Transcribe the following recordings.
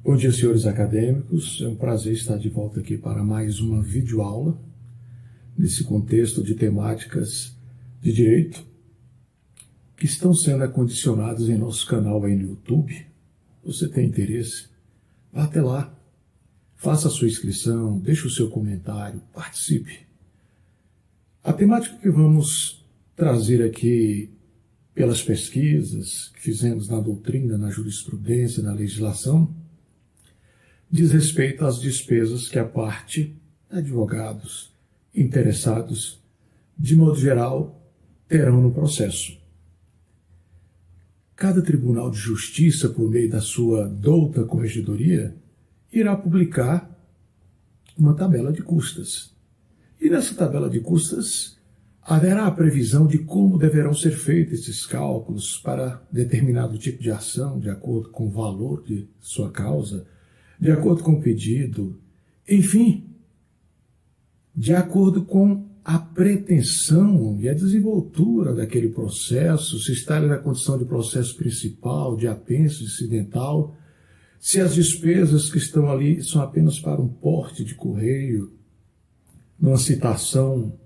Bom dia, senhores acadêmicos. É um prazer estar de volta aqui para mais uma videoaula nesse contexto de temáticas de direito que estão sendo acondicionadas em nosso canal aí no YouTube. Você tem interesse? Vá até lá, faça a sua inscrição, deixe o seu comentário, participe. A temática que vamos trazer aqui pelas pesquisas que fizemos na doutrina, na jurisprudência, na legislação, diz respeito às despesas que a parte, advogados, interessados, de modo geral, terão no processo. Cada tribunal de justiça, por meio da sua douta corregedoria, irá publicar uma tabela de custas. E nessa tabela de custas haverá a previsão de como deverão ser feitos esses cálculos para determinado tipo de ação, de acordo com o valor de sua causa, de acordo com o pedido, enfim, de acordo com a pretensão e a desenvoltura daquele processo, se está na condição de processo principal, de apenso, incidental, se as despesas que estão ali são apenas para um porte de correio, numa citação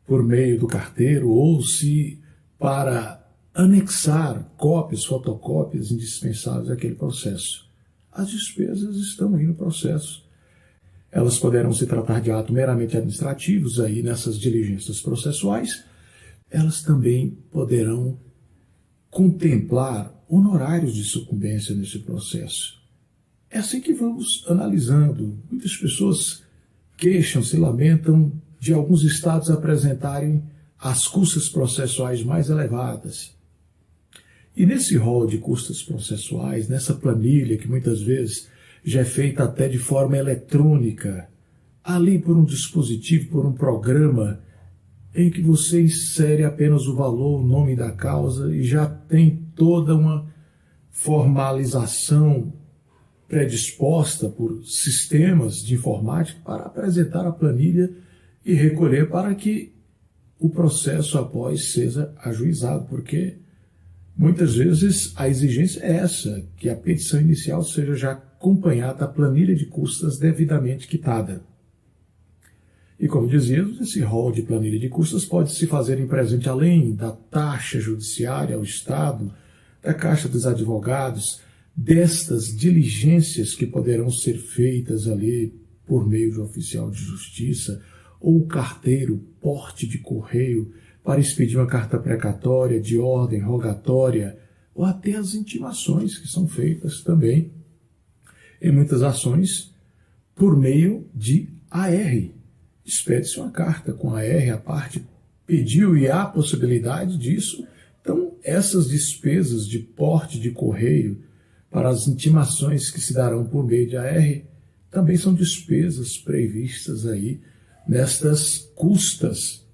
por meio do carteiro, ou se para anexar cópias, fotocópias indispensáveis àquele processo. As despesas estão aí no processo. Elas poderão se tratar de atos meramente administrativos aí nessas diligências processuais. Elas também poderão contemplar honorários de sucumbência nesse processo. É assim que vamos analisando. Muitas pessoas queixam-se, lamentam de alguns estados apresentarem as custas processuais mais elevadas. E nesse rol de custas processuais, nessa planilha que muitas vezes já é feita até de forma eletrônica, ali por um dispositivo, por um programa, em que você insere apenas o valor, o nome da causa e já tem toda uma formalização predisposta por sistemas de informática para apresentar a planilha e recolher para que o processo após seja ajuizado, porque muitas vezes a exigência é essa, que a petição inicial seja já acompanhada da planilha de custas devidamente quitada. E como dizíamos, esse rol de planilha de custas pode se fazer em presente além da taxa judiciária ao Estado, da Caixa dos Advogados, destas diligências que poderão ser feitas ali por meio de oficial de justiça, ou carteiro, porte de correio, para expedir uma carta precatória, de ordem, rogatória, ou até as intimações que são feitas também, em muitas ações, por meio de AR. Expede-se uma carta com AR, a parte pediu e há possibilidade disso. Então, essas despesas de porte de correio para as intimações que se darão por meio de AR também são despesas previstas aí nestas custas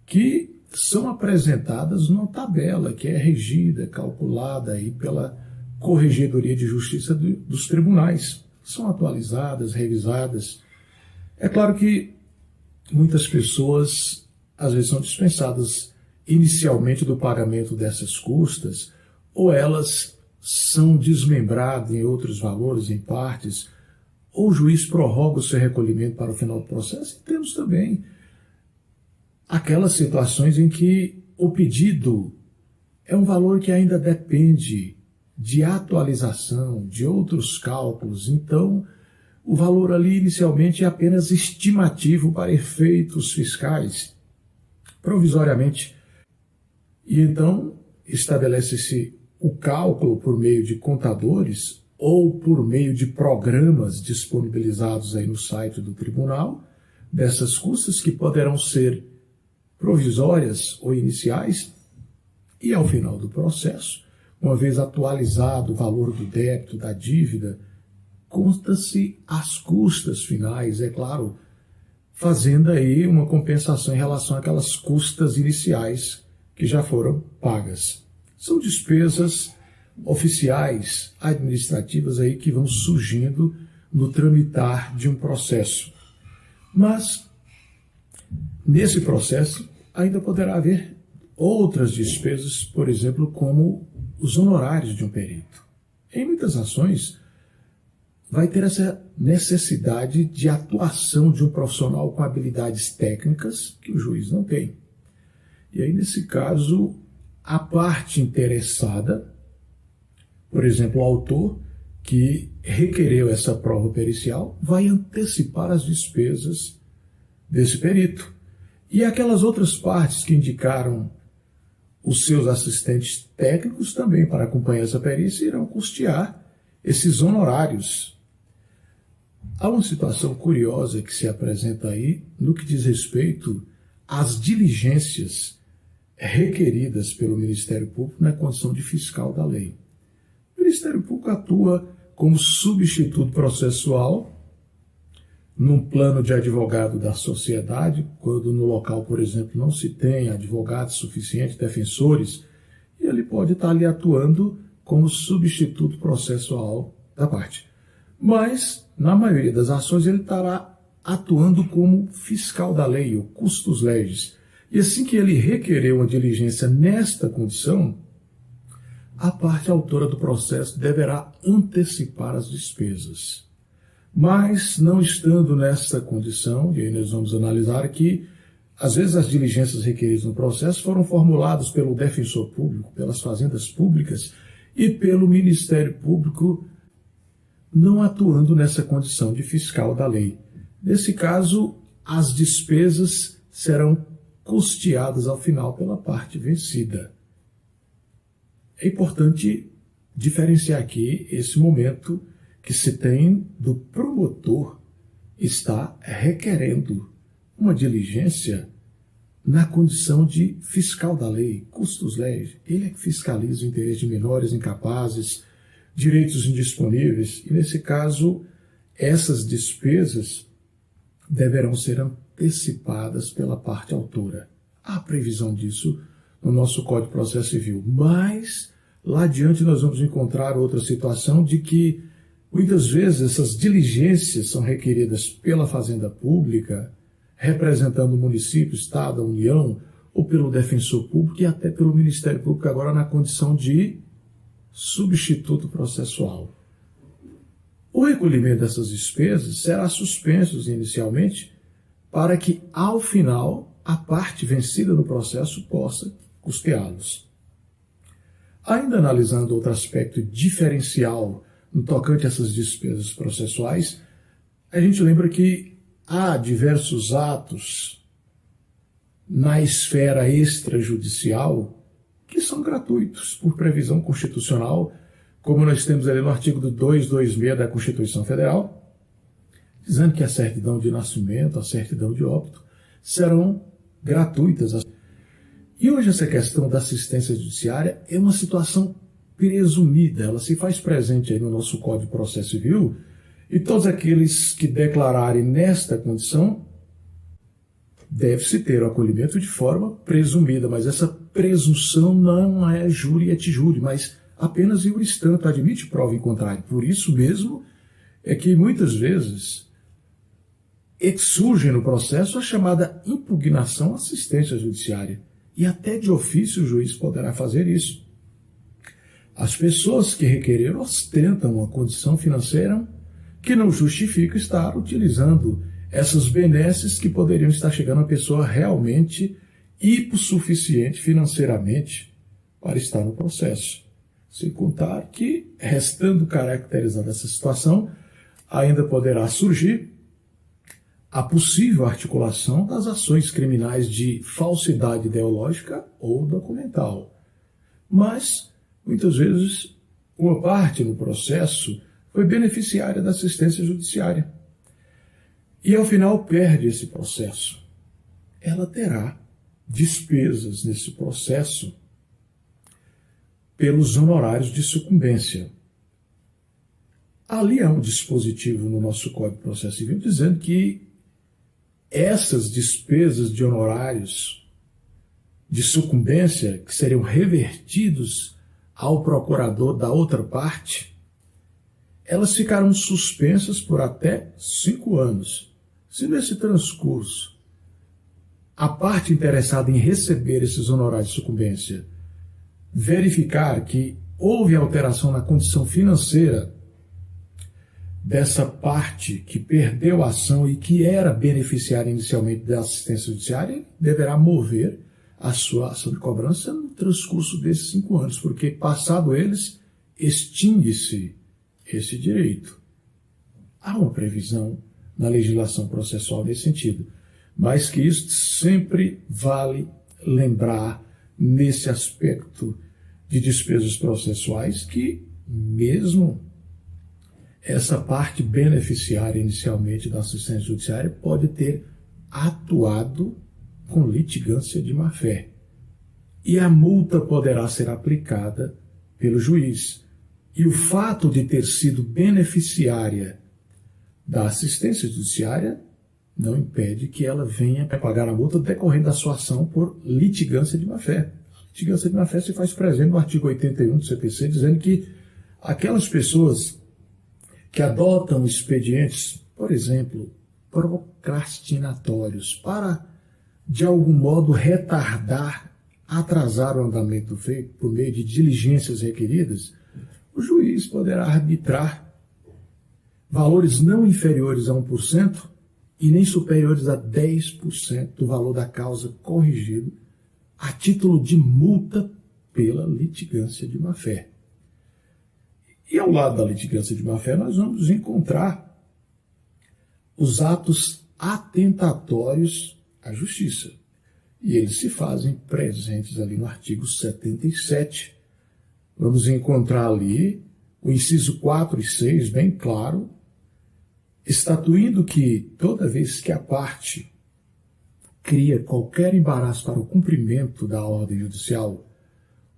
que são apresentadas numa tabela que é regida, calculada aí pela Corregedoria de Justiça dos tribunais. São atualizadas, revisadas. É claro que muitas pessoas às vezes são dispensadas inicialmente do pagamento dessas custas, ou elas são desmembradas em outros valores, em partes, ou o juiz prorroga o seu recolhimento para o final do processo. E temos também aquelas situações em que o pedido é um valor que ainda depende de atualização, de outros cálculos. Então, o valor ali inicialmente é apenas estimativo para efeitos fiscais, provisoriamente. E então, estabelece-se o cálculo por meio de contadores ou por meio de programas disponibilizados aí no site do tribunal, dessas custas que poderão ser provisórias ou iniciais, e ao final do processo, uma vez atualizado o valor do débito, da dívida, conta-se as custas finais, é claro, fazendo aí uma compensação em relação àquelas custas iniciais que já foram pagas. São despesas oficiais, administrativas aí que vão surgindo no tramitar de um processo. Mas, nesse processo, ainda poderá haver outras despesas, por exemplo, como os honorários de um perito. Em muitas ações, vai ter essa necessidade de atuação de um profissional com habilidades técnicas que o juiz não tem. E aí, nesse caso, a parte interessada, por exemplo, o autor que requereu essa prova pericial, vai antecipar as despesas desse perito. E aquelas outras partes que indicaram os seus assistentes técnicos também para acompanhar essa perícia irão custear esses honorários. Há uma situação curiosa que se apresenta aí no que diz respeito às diligências requeridas pelo Ministério Público na condição de fiscal da lei. O Ministério Público atua como substituto processual num plano de advogado da sociedade, quando no local, por exemplo, não se tem advogados suficientes, defensores, e ele pode estar ali atuando como substituto processual da parte. Mas, na maioria das ações, ele estará atuando como fiscal da lei, ou custos legis. E assim que ele requerer uma diligência nesta condição, a parte autora do processo deverá antecipar as despesas. Mas, não estando nesta condição, e aí nós vamos analisar que, às vezes, as diligências requeridas no processo foram formuladas pelo defensor público, pelas fazendas públicas e pelo Ministério Público, não atuando nessa condição de fiscal da lei. Nesse caso, as despesas serão custeadas ao final pela parte vencida. É importante diferenciar aqui esse momento que se tem do promotor estar requerendo uma diligência na condição de fiscal da lei, custos legis. Ele é que fiscaliza o interesse de menores incapazes, direitos indisponíveis, e nesse caso, essas despesas deverão ser antecipadas pela parte autora. Há previsão disso no nosso Código de Processo Civil, mas lá adiante nós vamos encontrar outra situação de que muitas vezes essas diligências são requeridas pela Fazenda Pública, representando o município, Estado, a União, ou pelo defensor público e até pelo Ministério Público, agora na condição de substituto processual. O recolhimento dessas despesas será suspenso inicialmente para que, ao final, a parte vencida no processo possa custeá-los. Ainda analisando outro aspecto diferencial no tocante a essas despesas processuais, a gente lembra que há diversos atos na esfera extrajudicial que são gratuitos por previsão constitucional, como nós temos ali no artigo 226 da Constituição Federal, dizendo que a certidão de nascimento, a certidão de óbito, serão gratuitas. E hoje essa questão da assistência judiciária é uma situação presumida, ela se faz presente aí no nosso Código de Processo Civil, e todos aqueles que declararem nesta condição deve-se ter o acolhimento de forma presumida, mas essa presunção não é jure et jure, mas apenas iuris tanto, admite prova em contrário. Por isso mesmo é que muitas vezes surge no processo a chamada impugnação à assistência judiciária, e até de ofício o juiz poderá fazer isso. As pessoas que requereram ostentam uma condição financeira que não justifica estar utilizando essas benesses que poderiam estar chegando a pessoa realmente hipossuficiente financeiramente para estar no processo. Sem contar que, restando caracterizada essa situação, ainda poderá surgir a possível articulação das ações criminais de falsidade ideológica ou documental. Mas, muitas vezes, uma parte no processo foi beneficiária da assistência judiciária. E, ao final, perde esse processo. Ela terá despesas nesse processo pelos honorários de sucumbência. Ali há um dispositivo no nosso Código de Processo Civil dizendo que essas despesas de honorários de sucumbência, que seriam revertidos ao procurador da outra parte, elas ficarão suspensas por até 5 anos. Se nesse transcurso a parte interessada em receber esses honorários de sucumbência verificar que houve alteração na condição financeira dessa parte que perdeu a ação e que era beneficiária inicialmente da assistência judiciária deverá mover a sua ação de cobrança no transcurso desses 5 anos, porque, passado eles, extingue-se esse direito. Há uma previsão na legislação processual nesse sentido, mas que isso sempre vale lembrar nesse aspecto de despesas processuais que, mesmo essa parte beneficiária inicialmente da assistência judiciária pode ter atuado com litigância de má-fé. E a multa poderá ser aplicada pelo juiz. E o fato de ter sido beneficiária da assistência judiciária não impede que ela venha a pagar a multa decorrendo da sua ação por litigância de má-fé. Litigância de má-fé se faz presente no artigo 81 do CPC, dizendo que aquelas pessoas que adotam expedientes, por exemplo, procrastinatórios, para, de algum modo, retardar, atrasar o andamento do feito por meio de diligências requeridas, o juiz poderá arbitrar valores não inferiores a 1% e nem superiores a 10% do valor da causa corrigido a título de multa pela litigância de má-fé. E ao lado da litigância de má-fé nós vamos encontrar os atos atentatórios à justiça. E eles se fazem presentes ali no artigo 77. Vamos encontrar ali o inciso 4 e 6, bem claro, estatuindo que toda vez que a parte cria qualquer embaraço para o cumprimento da ordem judicial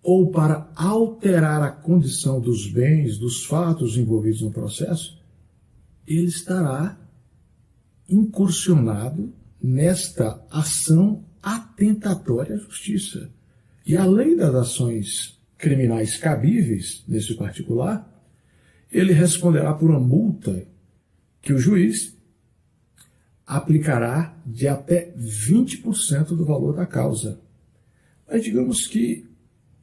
ou para alterar a condição dos bens, dos fatos envolvidos no processo, ele estará incursionado nesta ação atentatória à justiça. E além das ações criminais cabíveis nesse particular, ele responderá por uma multa que o juiz aplicará de até 20% do valor da causa. Mas digamos que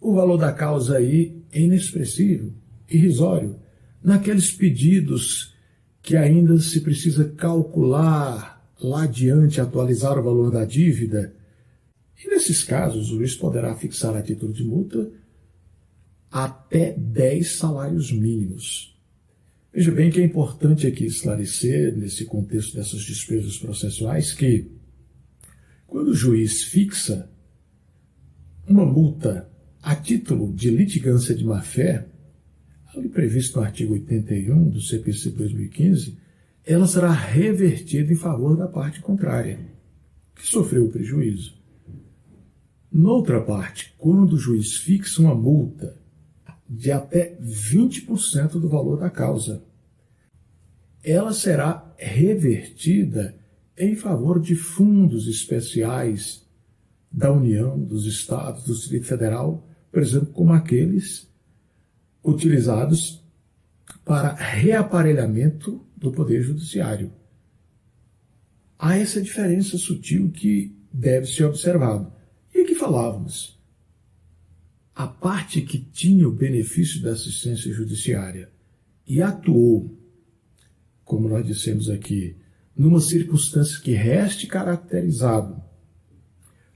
o valor da causa aí é inexpressivo, irrisório, naqueles pedidos que ainda se precisa calcular lá adiante, atualizar o valor da dívida. E nesses casos, o juiz poderá fixar a título de multa até 10 salários mínimos. Veja bem que é importante aqui esclarecer, nesse contexto dessas despesas processuais, que quando o juiz fixa uma multa a título de litigância de má-fé, ali previsto no artigo 81 do CPC 2015, ela será revertida em favor da parte contrária, que sofreu o prejuízo. Noutra parte, quando o juiz fixa uma multa de até 20% do valor da causa, ela será revertida em favor de fundos especiais da União, dos Estados, do Distrito Federal, por exemplo, como aqueles utilizados para reaparelhamento do Poder Judiciário. Há essa diferença sutil que deve ser observada. E aqui falávamos, a parte que tinha o benefício da assistência judiciária e atuou, como nós dissemos aqui, numa circunstância que reste caracterizado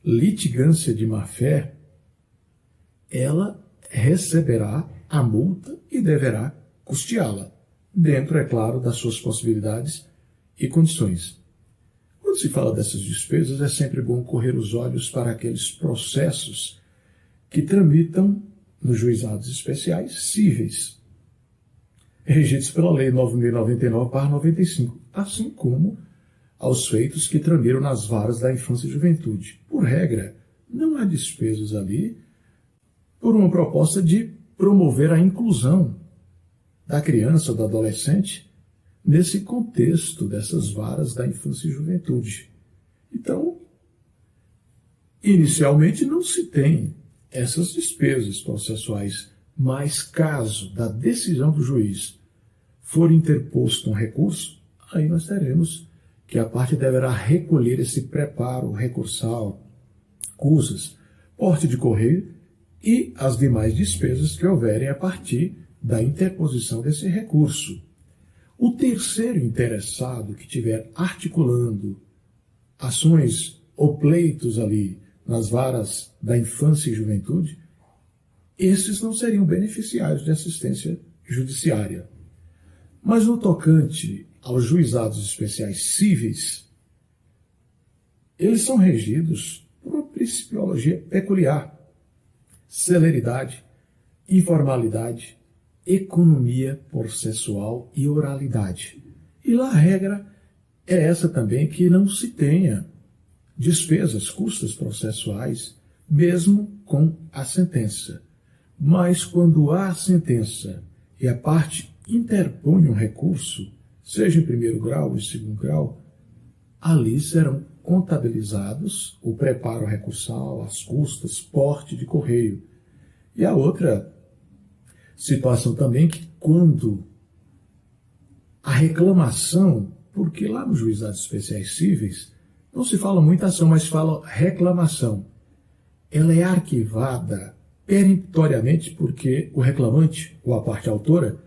litigância de má-fé, ela receberá a multa e deverá custeá-la, dentro, é claro, das suas possibilidades e condições. Quando se fala dessas despesas, é sempre bom correr os olhos para aqueles processos que tramitam nos juizados especiais cíveis, regidos pela Lei 9.099/95, assim como aos feitos que tramitam nas varas da infância e juventude. Por regra, não há despesas ali por uma proposta de promover a inclusão da criança ou do adolescente nesse contexto dessas varas da infância e juventude. Então, inicialmente não se tem essas despesas processuais, mas caso da decisão do juiz for interposto um recurso, aí nós teremos que a parte deverá recolher esse preparo recursal, cusas, porte de correio e as demais despesas que houverem a partir da interposição desse recurso. O terceiro interessado que estiver articulando ações ou pleitos ali nas varas da infância e juventude, esses não seriam beneficiários de assistência judiciária. Mas no tocante aos juizados especiais cíveis, eles são regidos por uma principiologia peculiar: celeridade, informalidade, economia processual e oralidade. E lá a regra é essa também, que não se tenha despesas, custas processuais, mesmo com a sentença. Mas quando há sentença e a parte interpõe um recurso, seja em primeiro grau ou em segundo grau, ali serão contabilizados o preparo recursal, as custas, porte de correio. E a outra situação também, que quando a reclamação, porque lá nos juizados especiais cíveis não se fala muito ação, mas se fala reclamação, ela é arquivada peremptoriamente porque o reclamante ou a parte autora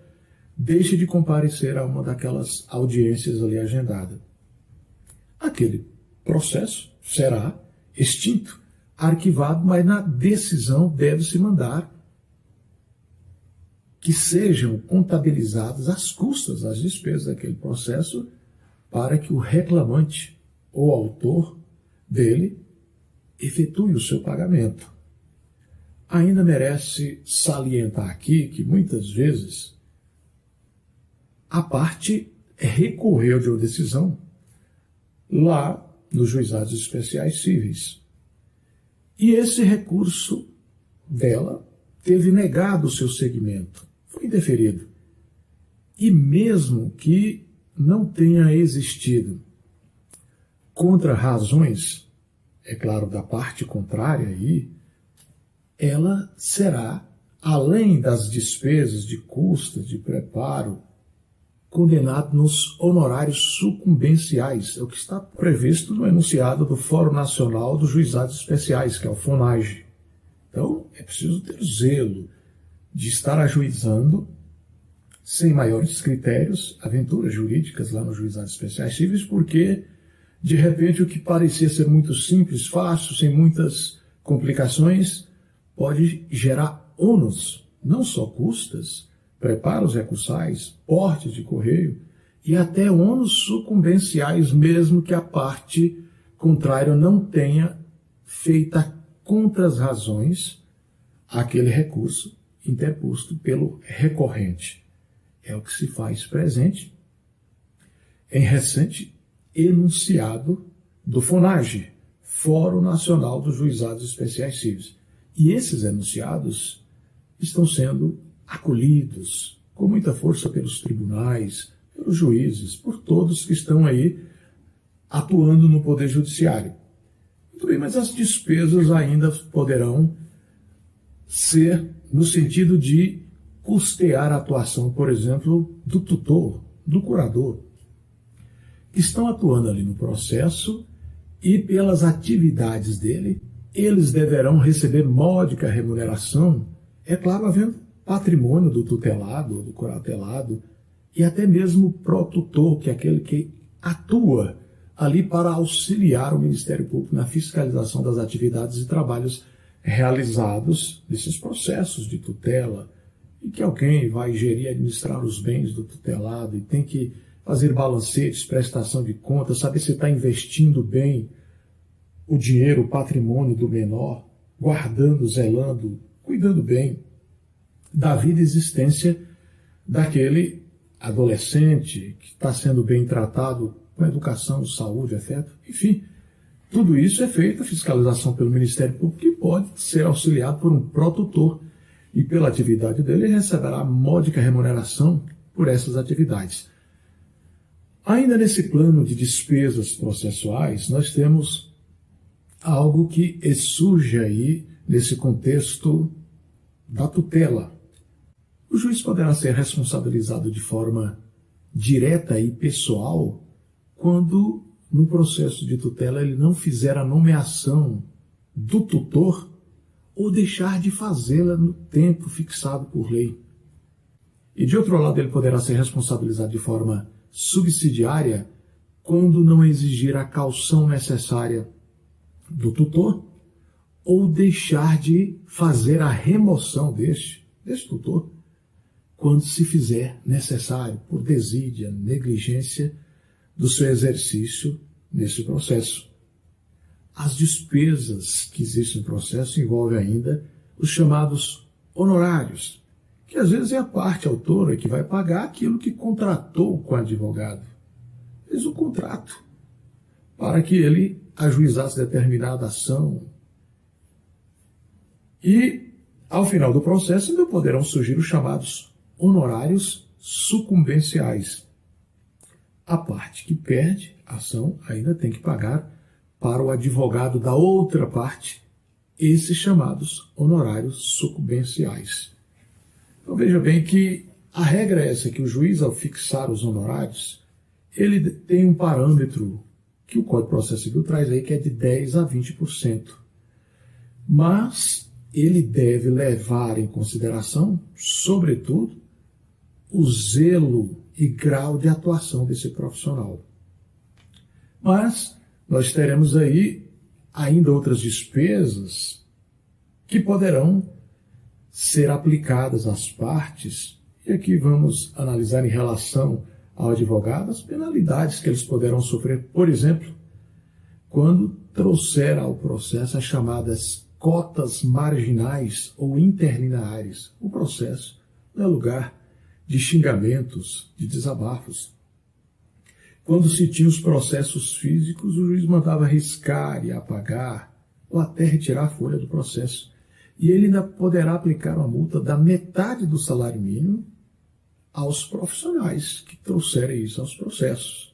deixa de comparecer a uma daquelas audiências ali agendada. Aquele processo será extinto, arquivado, mas na decisão deve-se mandar que sejam contabilizadas as custas, as despesas daquele processo, para que o reclamante ou autor dele efetue o seu pagamento. Ainda merece salientar aqui que muitas vezes a parte recorreu de uma decisão lá nos juizados especiais cíveis. E esse recurso dela teve negado o seu seguimento, foi indeferido. E mesmo que não tenha existido contra-razões, é claro, da parte contrária aí, ela será, além das despesas de custas, de preparo, condenado nos honorários sucumbenciais, é o que está previsto no enunciado do Fórum Nacional dos Juizados Especiais, que é o FONAGE. Então, é preciso ter zelo de estar ajuizando, sem maiores critérios, aventuras jurídicas lá nos Juizados Especiais Cíveis, porque, de repente, o que parecia ser muito simples, fácil, sem muitas complicações, pode gerar ônus, não só custas, preparos recursais, portes de correio e até ônus sucumbenciais, mesmo que a parte contrária não tenha feita contras-razões àquele recurso interposto pelo recorrente. É o que se faz presente em recente enunciado do FONAGE, Fórum Nacional dos Juizados Especiais Cíveis. E esses enunciados estão sendo acolhidos com muita força pelos tribunais, pelos juízes, por todos que estão aí atuando no Poder Judiciário. Muito bem, mas as despesas ainda poderão ser no sentido de custear a atuação, por exemplo, do tutor, do curador, que estão atuando ali no processo e pelas atividades dele, eles deverão receber módica remuneração, é claro, havendo patrimônio do tutelado, do curatelado, e até mesmo o pró-tutor, que é aquele que atua ali para auxiliar o Ministério Público na fiscalização das atividades e trabalhos realizados nesses processos de tutela, e que alguém vai gerir e administrar os bens do tutelado e tem que fazer balancetes, prestação de contas, saber se está investindo bem o dinheiro, o patrimônio do menor, guardando, zelando, cuidando bem da vida e existência daquele adolescente que está sendo bem tratado com educação, saúde, afeto, enfim. Tudo isso é feito a fiscalização pelo Ministério Público, que pode ser auxiliado por um pró-tutor, e pela atividade dele ele receberá módica remuneração por essas atividades. Ainda nesse plano de despesas processuais, nós temos algo que surge aí nesse contexto da tutela. O juiz poderá ser responsabilizado de forma direta e pessoal quando, no processo de tutela, ele não fizer a nomeação do tutor ou deixar de fazê-la no tempo fixado por lei. E de outro lado, ele poderá ser responsabilizado de forma subsidiária quando não exigir a caução necessária do tutor ou deixar de fazer a remoção deste tutor quando se fizer necessário, por desídia, negligência do seu exercício nesse processo. As despesas que existem no processo envolvem ainda os chamados honorários, que às vezes é a parte autora que vai pagar aquilo que contratou com o advogado. Fez um contrato para que ele ajuizasse determinada ação. E, ao final do processo, ainda poderão surgir os chamados honorários sucumbenciais. A parte que perde a ação ainda tem que pagar para o advogado da outra parte esses chamados honorários sucumbenciais. Então veja bem que a regra é essa, que o juiz, ao fixar os honorários, ele tem um parâmetro que o Código de Processo Civil traz aí, que é de 10% a 20%. Mas ele deve levar em consideração, sobretudo, o zelo e grau de atuação desse profissional. Mas nós teremos aí ainda outras despesas que poderão ser aplicadas às partes, e aqui vamos analisar em relação ao advogado as penalidades que eles poderão sofrer, por exemplo, quando trouxer ao processo as chamadas cotas marginais ou interlineares. O processo não é lugar de xingamentos, de desabafos. Quando se tinha os processos físicos, o juiz mandava riscar e apagar, ou até retirar a folha do processo. E ele ainda poderá aplicar uma multa da metade do salário mínimo aos profissionais que trouxerem isso aos processos.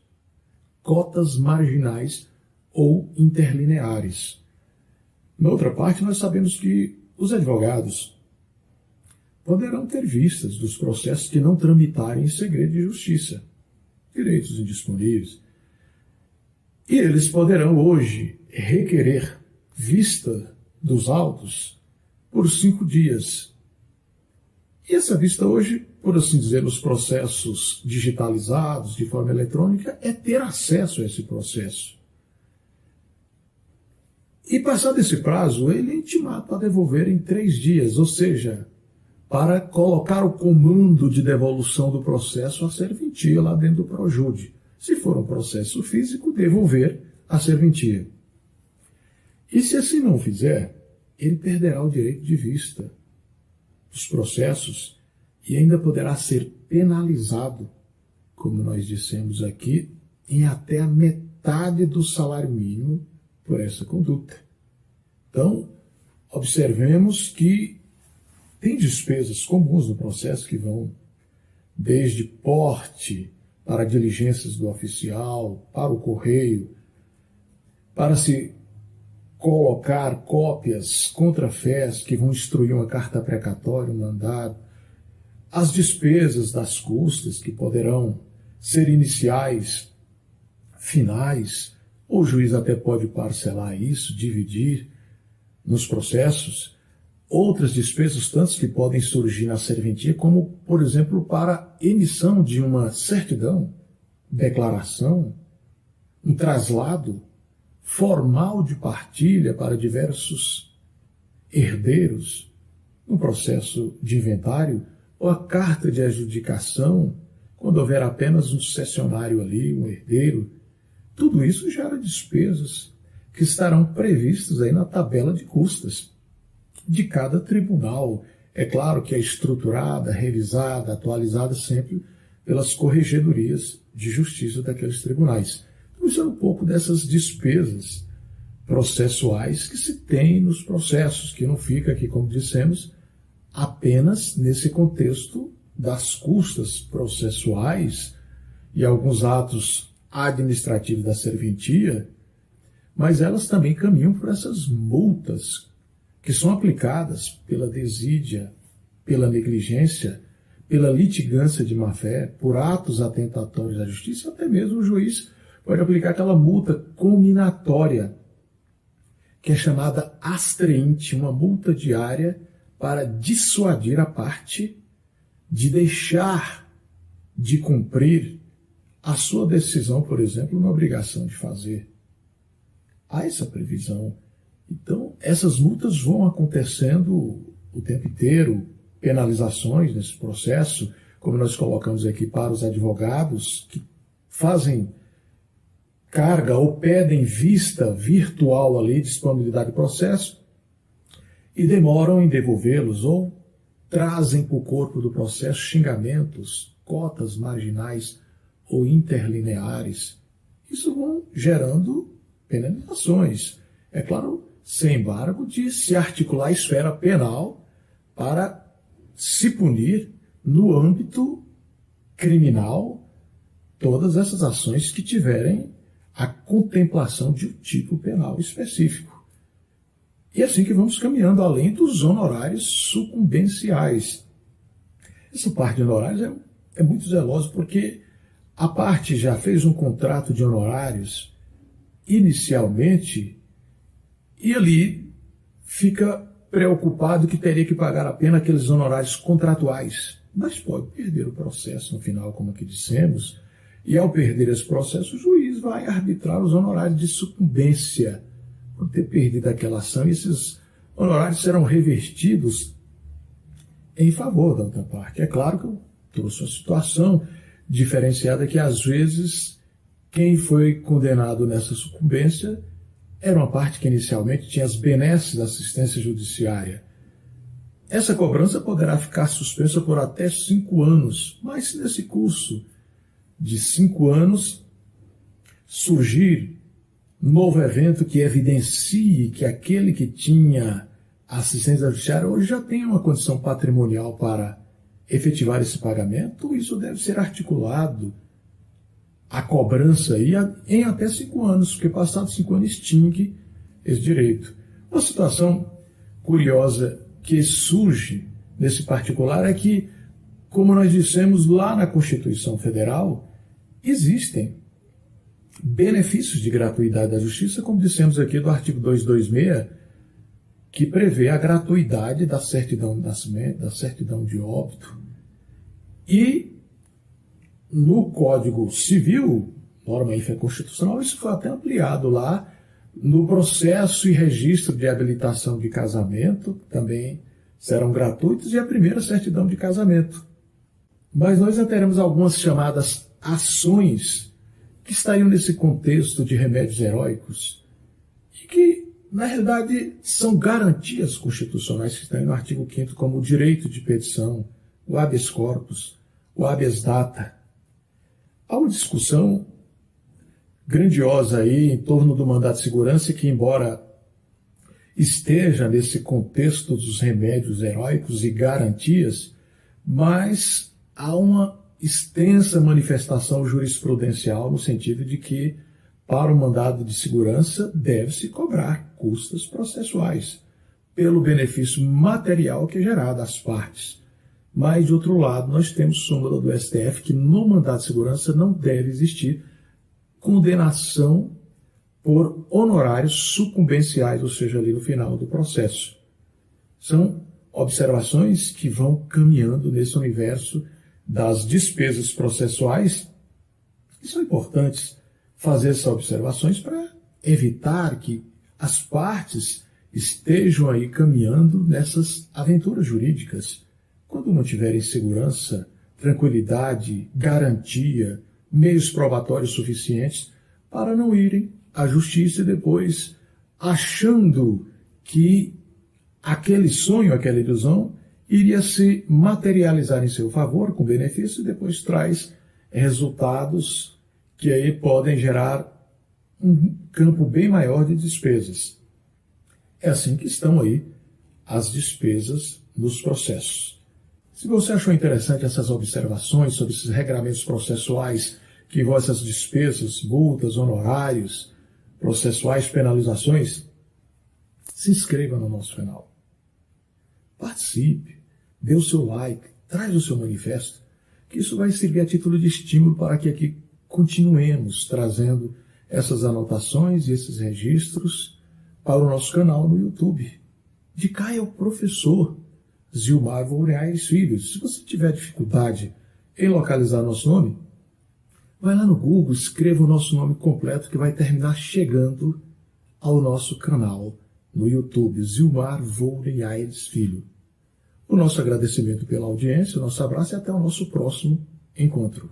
Cotas marginais ou interlineares. Na outra parte, nós sabemos que os advogados poderão ter vistas dos processos que não tramitarem em segredo de justiça, direitos indisponíveis. E eles poderão hoje requerer vista dos autos por 5 dias. E essa vista hoje, por assim dizer, nos processos digitalizados, de forma eletrônica, é ter acesso a esse processo. E passado esse prazo, ele é intimado a devolver em 3 dias, ou seja, para colocar o comando de devolução do processo à serventia lá dentro do Projude. Se for um processo físico, devolver a serventia. E se assim não fizer, ele perderá o direito de vista dos processos e ainda poderá ser penalizado, como nós dissemos aqui, em até a metade do salário mínimo por essa conduta. Então, observemos que tem despesas comuns no processo que vão desde porte para diligências do oficial, para o correio, para se colocar cópias contrafés que vão instruir uma carta precatória, um mandado, as despesas das custas que poderão ser iniciais, finais, ou o juiz até pode parcelar isso, dividir nos processos. Outras despesas, tantas que podem surgir na serventia, como, por exemplo, para emissão de uma certidão, declaração, um traslado formal de partilha para diversos herdeiros, um processo de inventário, ou a carta de adjudicação, quando houver apenas um cessionário ali, um herdeiro. Tudo isso gera despesas que estarão previstas aí na tabela de custas de cada tribunal. É claro que é estruturada, revisada, atualizada sempre pelas corregedorias de justiça daqueles tribunais. Então, isso é um pouco dessas despesas processuais que se tem nos processos, que não fica aqui, como dissemos, apenas nesse contexto das custas processuais e alguns atos administrativos da serventia, mas elas também caminham por essas multas que são aplicadas pela desídia, pela negligência, pela litigância de má-fé, por atos atentatórios à justiça. Até mesmo o juiz pode aplicar aquela multa culminatória, que é chamada astreinte, uma multa diária para dissuadir a parte de deixar de cumprir a sua decisão, por exemplo, na obrigação de fazer. Há essa previsão. Então, essas multas vão acontecendo o tempo inteiro, penalizações nesse processo, como nós colocamos aqui para os advogados que fazem carga ou pedem vista virtual ali, disponibilidade de processo, e demoram em devolvê-los ou trazem para o corpo do processo xingamentos, cotas marginais ou interlineares. Isso vão gerando penalizações. É claro, sem embargo, de se articular a esfera penal para se punir no âmbito criminal todas essas ações que tiverem a contemplação de um tipo penal específico. E é assim que vamos caminhando, além dos honorários sucumbenciais. Essa parte de honorários é muito zelosa, porque a parte já fez um contrato de honorários inicialmente e ali fica preocupado que teria que pagar apenas aqueles honorários contratuais, mas pode perder o processo no final, como aqui dissemos, e ao perder esse processo, o juiz vai arbitrar os honorários de sucumbência por ter perdido aquela ação, e esses honorários serão revertidos em favor da outra parte. É claro que eu trouxe uma situação diferenciada que, às vezes, quem foi condenado nessa sucumbência era uma parte que inicialmente tinha as benesses da assistência judiciária. Essa cobrança poderá ficar suspensa por até 5 anos, mas se nesse curso de 5 anos surgir novo evento que evidencie que aquele que tinha assistência judiciária hoje já tem uma condição patrimonial para efetivar esse pagamento, isso deve ser articulado, a cobrança aí em até 5 anos, porque passados 5 anos extingue esse direito. Uma situação curiosa que surge nesse particular é que, como nós dissemos lá na Constituição Federal, existem benefícios de gratuidade da justiça, como dissemos aqui do artigo 226, que prevê a gratuidade da certidão de nascimento, da certidão de óbito. E no Código Civil, norma infraconstitucional, isso foi até ampliado lá no processo e registro de habilitação de casamento, também serão gratuitos, e a primeira certidão de casamento. Mas nós já teremos algumas chamadas ações que estariam nesse contexto de remédios heróicos e que, na realidade, são garantias constitucionais que estão no artigo 5º, como o direito de petição, o habeas corpus, o habeas data. Há uma discussão grandiosa aí em torno do mandato de segurança que, embora esteja nesse contexto dos remédios heróicos e garantias, mas há uma extensa manifestação jurisprudencial no sentido de que, para o mandado de segurança, deve-se cobrar custas processuais pelo benefício material que é gerado às partes. Mas, de outro lado, nós temos súmula do STF que no mandado de segurança não deve existir condenação por honorários sucumbenciais, ou seja, ali no final do processo. São observações que vão caminhando nesse universo das despesas processuais, e são importantes fazer essas observações para evitar que as partes estejam aí caminhando nessas aventuras jurídicas. Quando não tiverem segurança, tranquilidade, garantia, meios probatórios suficientes para não irem à justiça e depois achando que aquele sonho, aquela ilusão, iria se materializar em seu favor com benefício e depois traz resultados que aí podem gerar um campo bem maior de despesas. É assim que estão aí as despesas nos processos. Se você achou interessante essas observações sobre esses regramentos processuais que envolvem essas despesas, multas, honorários, processuais, penalizações, se inscreva no nosso canal. Participe, dê o seu like, traz o seu manifesto, que isso vai servir a título de estímulo para que aqui continuemos trazendo essas anotações e esses registros para o nosso canal no YouTube. De Caio Professor. Zilmar Volney Filho. Se você tiver dificuldade em localizar nosso nome, vai lá no Google, escreva o nosso nome completo que vai terminar chegando ao nosso canal no YouTube, Zilmar Volney Filho. O nosso agradecimento pela audiência, o nosso abraço e até o nosso próximo encontro.